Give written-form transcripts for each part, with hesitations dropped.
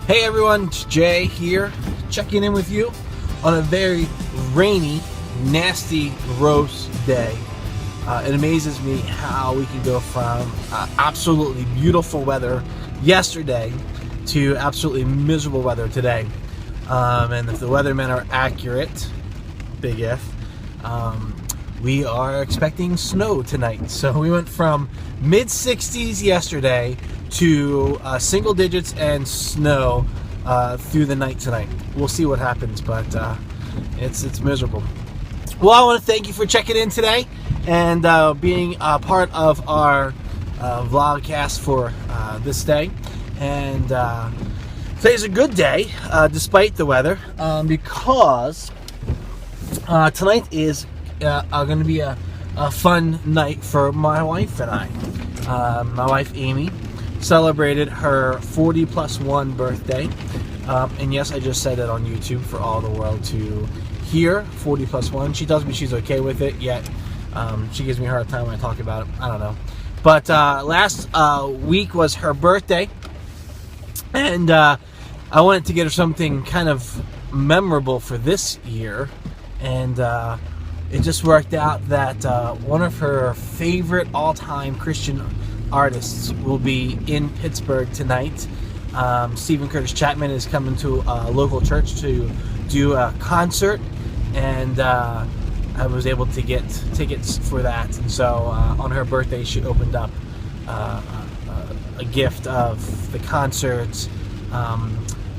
Hey everyone, it's Jay here, checking in with you on a very rainy, nasty roast day. It amazes me how we can go from absolutely beautiful weather yesterday to absolutely miserable weather today. And if the weathermen are accurate, big if, we are expecting snow tonight. So we went from mid-60s yesterday to single digits and snow through the night tonight. We'll see what happens, but it's miserable. Well, I want to thank you for checking in today and being a part of our vlogcast for this day. And today's a good day, despite the weather, because tonight is going to be a fun night for my wife and I. My wife Amy celebrated her 40+1 birthday, and yes, I just said it on YouTube for all the world to hear. 40+1. She tells me she's okay with it, yet she gives me a hard time when I talk about it. I don't know. But last week was her birthday, and I wanted to get her something kind of memorable for this year, and it just worked out that one of her favorite all-time Christian artists will be in Pittsburgh tonight. Stephen Curtis Chapman is coming to a local church to do a concert, and I was able to get tickets for that. And so on her birthday, she opened up a gift of the concert,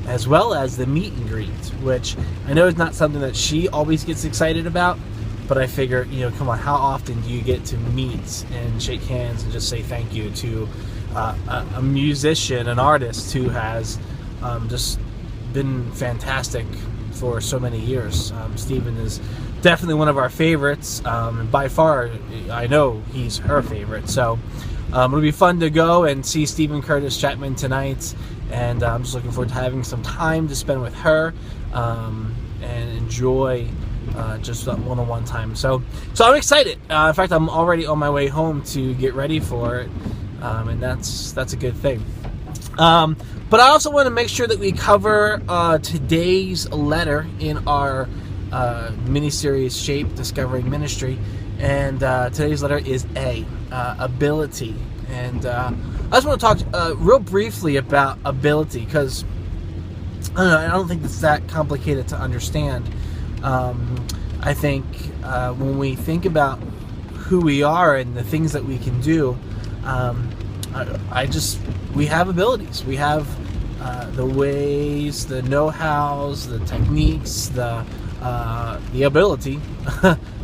as well as the meet and greet, which I know is not something that she always gets excited about. But I figure, come on, how often do you get to meet and shake hands and just say thank you to a musician, an artist who has just been fantastic for so many years. Stephen is definitely one of our favorites, and by far, I know he's her favorite. So it'll be fun to go and see Stephen Curtis Chapman tonight, and I'm just looking forward to having some time to spend with her and enjoy just that one-on-one time. So I'm excited. In fact, I'm already on my way home to get ready for it, and that's a good thing. But I also want to make sure that we cover today's letter in our mini-series S.H.A.P.E. Discovering Ministry, and today's letter is A, ability. And I just want to talk real briefly about ability, because I don't think it's that complicated to understand. I think when we think about who we are and the things that we can do, we have abilities. We have the ways, the know-hows, the techniques, the ability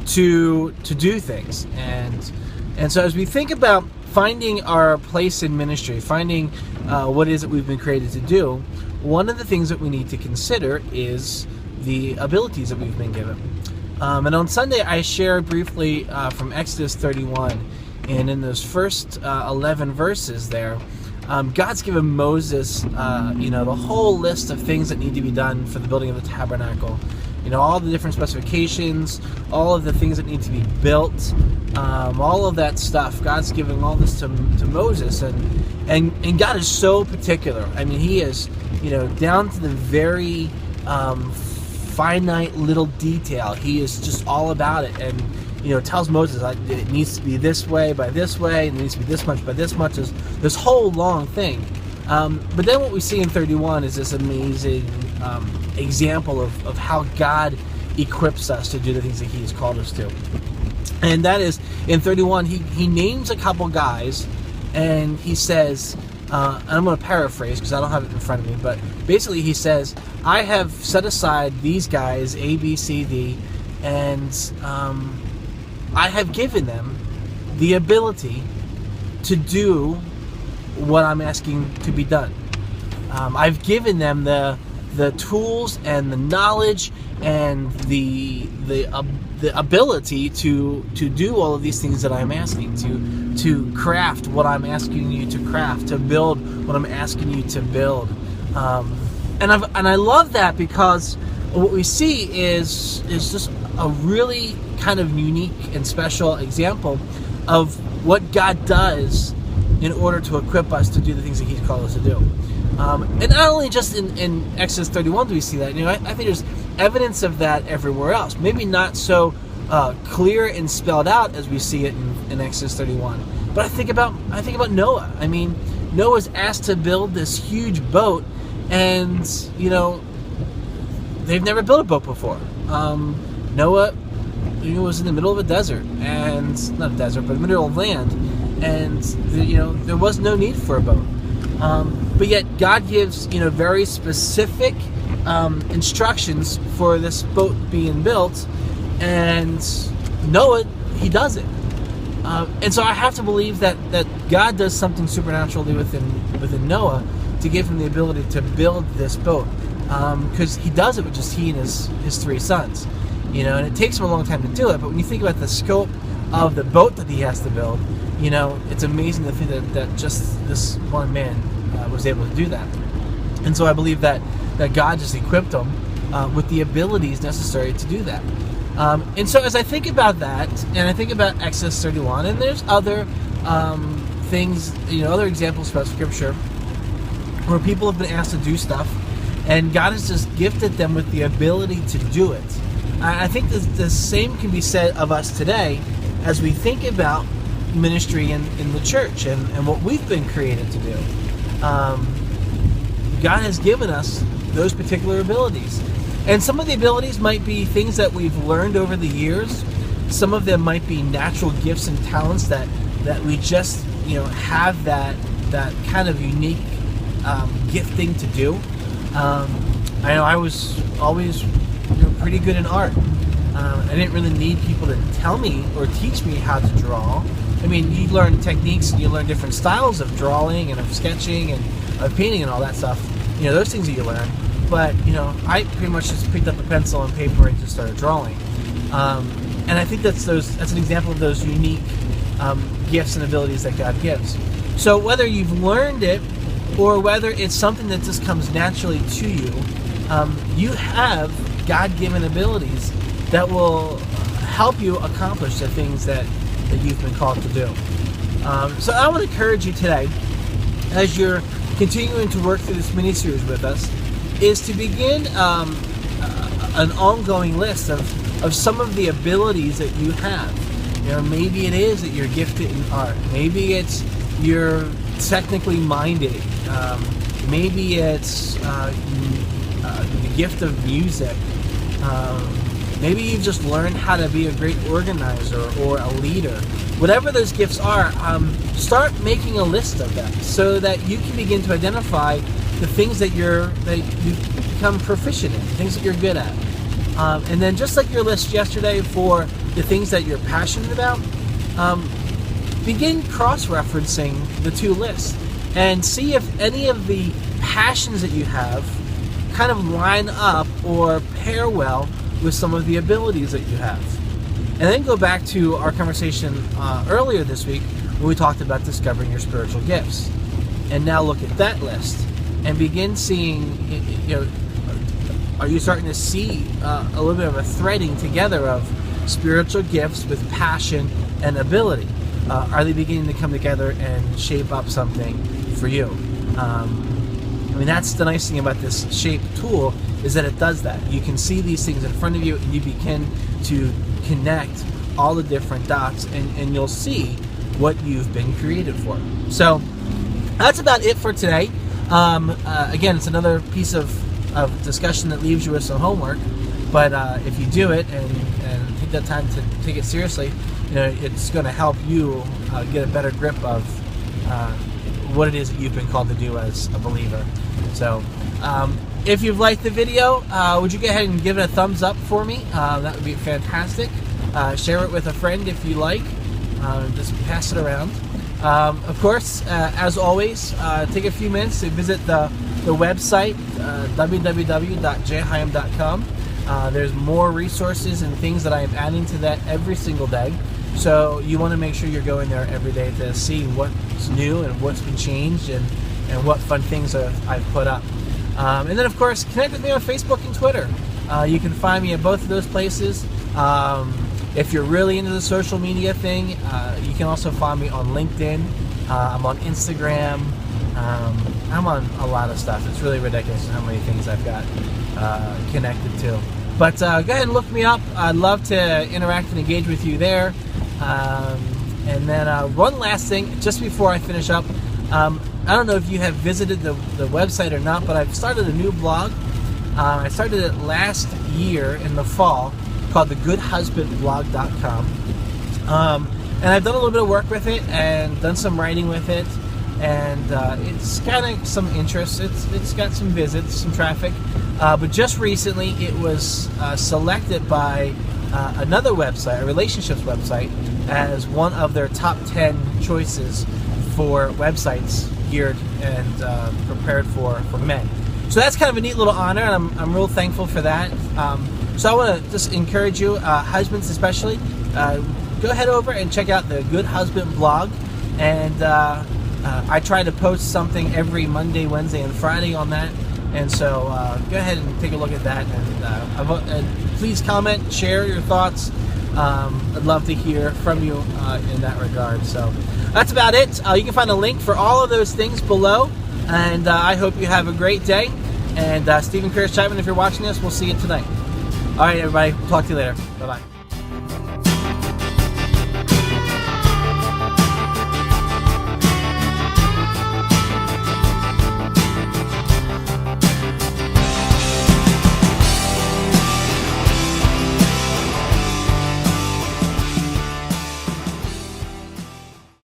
to do things. And so as we think about finding our place in ministry, finding what it is that we've been created to do, one of the things that we need to consider is the abilities that we've been given. And on Sunday, I shared briefly from Exodus 31, and in those first 11 verses there, God's given Moses, the whole list of things that need to be done for the building of the tabernacle. All the different specifications, all of the things that need to be built, all of that stuff. God's giving all this to Moses, and God is so particular. I mean, He is, down to the very finite little detail. He is just all about it, and tells Moses it needs to be this way by this way, and it needs to be this much by this much. Is this whole long thing. But then what we see in 31 is this amazing example of how God equips us to do the things that He has called us to. And that is, in 31, he names a couple guys, and he says, and I'm going to paraphrase because I don't have it in front of me, but basically he says, I have set aside these guys, A, B, C, D, and I have given them the ability to do what I'm asking to be done. I've given them the tools and the knowledge and the ability to do all of these things that I'm asking, to craft what I'm asking you to craft, to build what I'm asking you to build. And I love that, because what we see is just a really kind of unique and special example of what God does in order to equip us to do the things that He's called us to do. And not only just in Exodus 31 do we see that. I think there's evidence of that everywhere else. Maybe not so clear and spelled out as we see it in Exodus 31. But I think about Noah. I mean, Noah's asked to build this huge boat, and they've never built a boat before. Noah was in the middle of a desert, and not a desert, but a middle of land, and there was no need for a boat. But yet God gives very specific instructions for this boat being built, and Noah, he does it. And so I have to believe that God does something supernaturally within Noah to give him the ability to build this boat, because he does it with just he and his three sons. And it takes him a long time to do it, but when you think about the scope of the boat that he has to build, it's amazing to think that just this one man was able to do that. And so I believe that God just equipped him with the abilities necessary to do that. And so as I think about that, and I think about Exodus 31, and there's other things, other examples throughout Scripture where people have been asked to do stuff, and God has just gifted them with the ability to do it. I think the same can be said of us today as we think about ministry in the church and what we've been created to do. God has given us those particular abilities. And some of the abilities might be things that we've learned over the years. Some of them might be natural gifts and talents that we just have that kind of unique gifting to do. I know I was always pretty good in art. I didn't really need people to tell me or teach me how to draw. I mean, you learn techniques and you learn different styles of drawing and of sketching and of painting and all that stuff. Those things that you learn. But I pretty much just picked up a pencil and paper and just started drawing. And I think that's an example of those unique gifts and abilities that God gives. So whether you've learned it or whether it's something that just comes naturally to you, you have God-given abilities that will help you accomplish the things that you've been called to do. So I want to encourage you today, as you're continuing to work through this mini-series with us, is to begin an ongoing list of some of the abilities that you have. Maybe it is that you're gifted in art. Maybe it's you're technically minded. Maybe it's the gift of music. Maybe you've just learned how to be a great organizer or a leader. Whatever those gifts are, start making a list of them so that you can begin to identify the things that you've become proficient in, the things that you're good at. And then just like your list yesterday for the things that you're passionate about, begin cross-referencing the two lists and see if any of the passions that you have kind of line up or pair well with some of the abilities that you have. And then go back to our conversation earlier this week when we talked about discovering your spiritual gifts. And now look at that list and begin seeing, are you starting to see a little bit of a threading together of spiritual gifts with passion and ability? Are they beginning to come together and shape up something for you? That's the nice thing about this S.H.A.P.E tool, is that it does that. You can see these things in front of you and you begin to connect all the different dots, and you'll see what you've been created for. So that's about it for today. Again, it's another piece of discussion that leaves you with some homework, but if you do it and take that time to take it seriously, it's going to help you get a better grip of what it is that you've been called to do as a believer. So if you've liked the video, would you go ahead and give it a thumbs up for me? That would be fantastic. Share it with a friend if you like. Just pass it around. Of course, as always, take a few minutes to visit the website, www.jhiam.com. There's more resources and things that I am adding to that every single day. So you want to make sure you're going there every day to see what's new and what's been changed and what fun things I've put up. And then, of course, connect with me on Facebook and Twitter. You can find me at both of those places. If you're really into the social media thing, you can also find me on LinkedIn. I'm on Instagram. I'm on a lot of stuff. It's really ridiculous how many things I've got connected to. But go ahead and look me up. I'd love to interact and engage with you there. And then one last thing, just before I finish up, I don't know if you have visited the website or not, but I've started a new blog. I started it last year in the fall, called thegoodhusbandblog.com. And I've done a little bit of work with it and done some writing with it, and it's got some interest. It's got some visits, some traffic, but just recently it was selected by another website, a relationships website, as one of their top 10 choices for websites geared and prepared for men. So that's kind of a neat little honor, and I'm real thankful for that. So I want to just encourage you, husbands especially, go ahead over and check out the Good Husband blog. And I try to post something every Monday, Wednesday, and Friday on that. And so go ahead and take a look at that. And please comment, share your thoughts. I'd love to hear from you in that regard. So that's about it. You can find a link for all of those things below. And I hope you have a great day. And Stephen Curtis Chapman, if you're watching this, we'll see you tonight. All right, everybody. Talk to you later. Bye-bye.